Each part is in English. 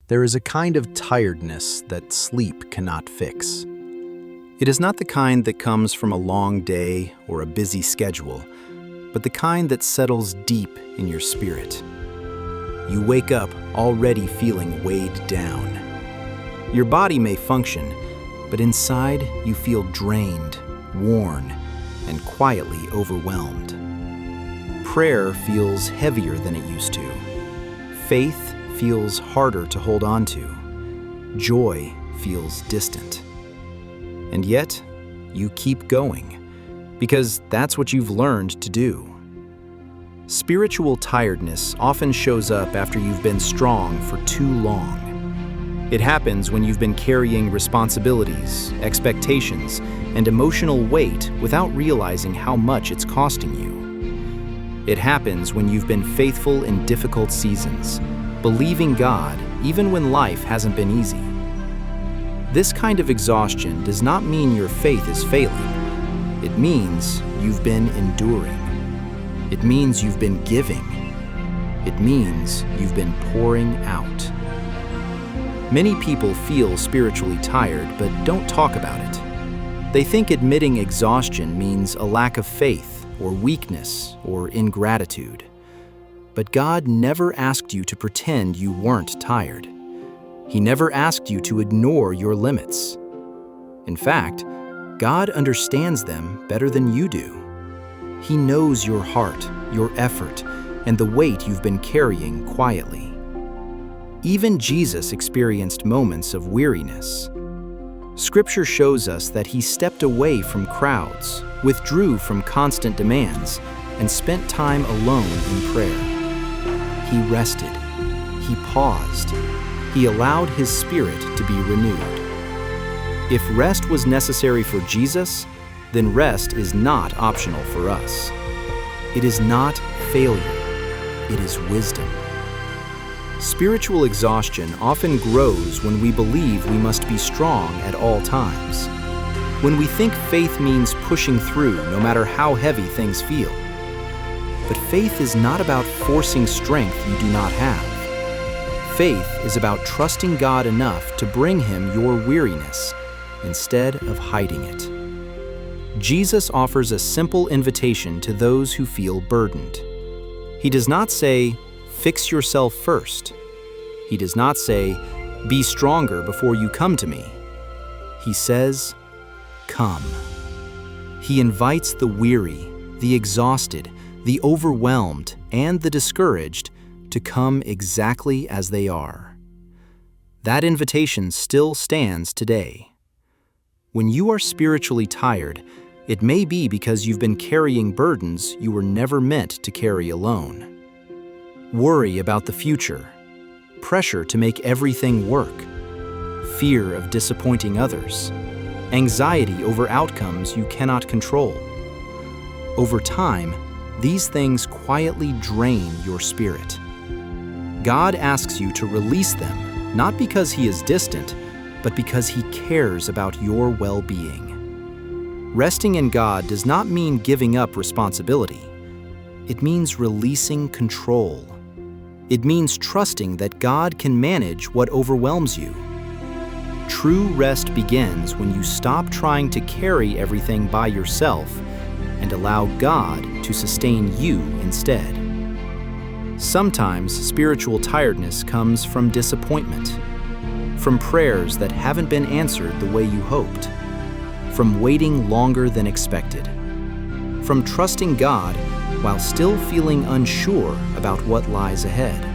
There is a kind of tiredness that sleep cannot fix. It is not the kind that comes from a long day or a busy schedule, but the kind that settles deep in your spirit. You wake up already feeling weighed down. Your body may function, but inside you feel drained, worn, and quietly overwhelmed. Prayer feels heavier than it used to. Faith feels harder to hold on to. Joy feels distant. And yet, you keep going, because that's what you've learned to do. Spiritual tiredness often shows up after you've been strong for too long. It happens when you've been carrying responsibilities, expectations, and emotional weight without realizing how much it's costing you. It happens when you've been faithful in difficult seasons, believing God even when life hasn't been easy. This kind of exhaustion does not mean your faith is failing. It means you've been enduring. It means you've been giving. It means you've been pouring out. Many people feel spiritually tired but don't talk about it. They think admitting exhaustion means a lack of faith or weakness or ingratitude. But God never asked you to pretend you weren't tired. He never asked you to ignore your limits. In fact, God understands them better than you do. He knows your heart, your effort, and the weight you've been carrying quietly. Even Jesus experienced moments of weariness. Scripture shows us that he stepped away from crowds, withdrew from constant demands, and spent time alone in prayer. He rested. He paused. He allowed his spirit to be renewed. If rest was necessary for Jesus, then rest is not optional for us. It is not failure. It is wisdom. Spiritual exhaustion often grows when we believe we must be strong at all times. When we think faith means pushing through no matter how heavy things feel. But faith is not about forcing strength you do not have. Faith is about trusting God enough to bring him your weariness instead of hiding it. Jesus offers a simple invitation to those who feel burdened. He does not say, "Fix yourself first." He does not say, "Be stronger before you come to me." He says, "Come." He invites the weary, the exhausted, the overwhelmed, and the discouraged to come exactly as they are. That invitation still stands today. When you are spiritually tired, it may be because you've been carrying burdens you were never meant to carry alone. Worry about the future, pressure to make everything work, fear of disappointing others, anxiety over outcomes you cannot control. Over time, these things quietly drain your spirit. God asks you to release them, not because he is distant, but because he cares about your well-being. Resting in God does not mean giving up responsibility. It means releasing control. It means trusting that God can manage what overwhelms you. True rest begins when you stop trying to carry everything by yourself and allow God to sustain you instead. Sometimes spiritual tiredness comes from disappointment, from prayers that haven't been answered the way you hoped, from waiting longer than expected, from trusting God while still feeling unsure about what lies ahead.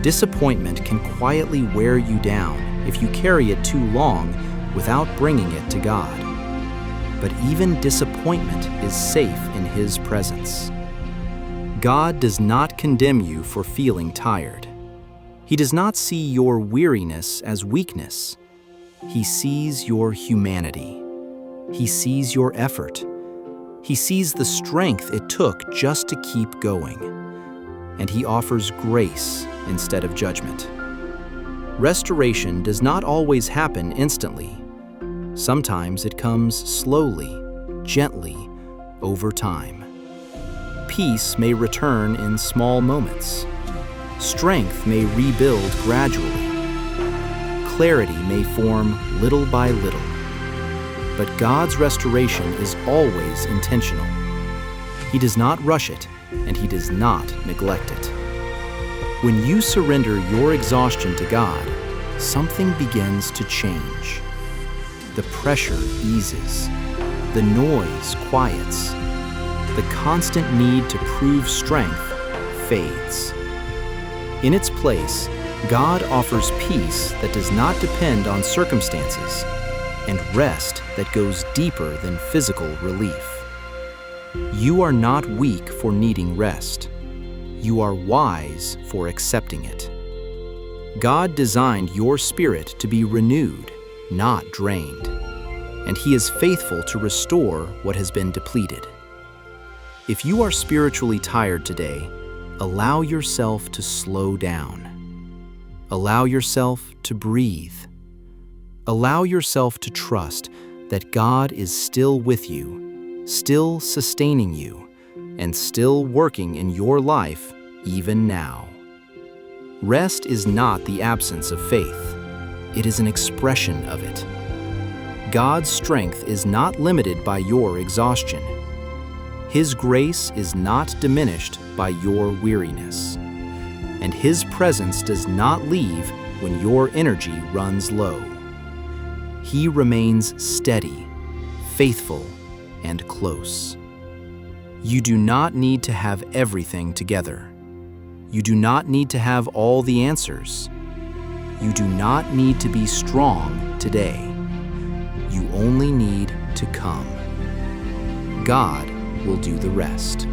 Disappointment can quietly wear you down if you carry it too long without bringing it to God. But even disappointment is safe in his presence. God does not condemn you for feeling tired. He does not see your weariness as weakness. He sees your humanity. He sees your effort. He sees the strength it took just to keep going. And he offers grace instead of judgment. Restoration does not always happen instantly. Sometimes it comes slowly, gently, over time. Peace may return in small moments. Strength may rebuild gradually. clarity may form little by little. But God's restoration is always intentional. He does not rush it, and He does not neglect it. When you surrender your exhaustion to God, something begins to change. The pressure eases. The noise quiets. The constant need to prove strength fades. In its place, God offers peace that does not depend on circumstances, and rest that goes deeper than physical relief. You are not weak for needing rest. You are wise for accepting it. God designed your spirit to be renewed, not drained, and He is faithful to restore what has been depleted. If you are spiritually tired today, allow yourself to slow down. Allow yourself to breathe. Allow yourself to trust that God is still with you, still sustaining you, and still working in your life even now. Rest is not the absence of faith. It is an expression of it. God's strength is not limited by your exhaustion. His grace is not diminished by your weariness. And His presence does not leave when your energy runs low. He remains steady, faithful, and close. You do not need to have everything together. You do not need to have all the answers. You do not need to be strong today. You only need to come. God will do the rest.